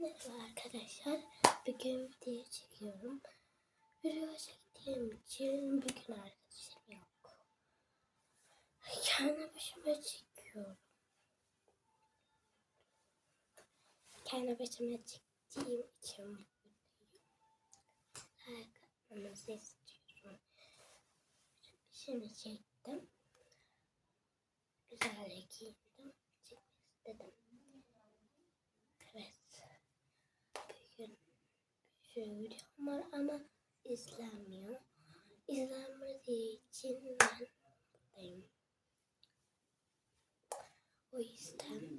Merhaba arkadaşlar. Bugün video çekiyorum. Video çektiğim için bugün arkadaşım yok. Kendi başıma çekiyorum. Kendi başıma çektiğim için like atmanızı istiyorum. Şimdi çektim. Güzel giyindim. Çekmek istedim. Evet. Bugün bir videom var ama izlenmiyor. İzlenmediği için ben buradayım. O yüzden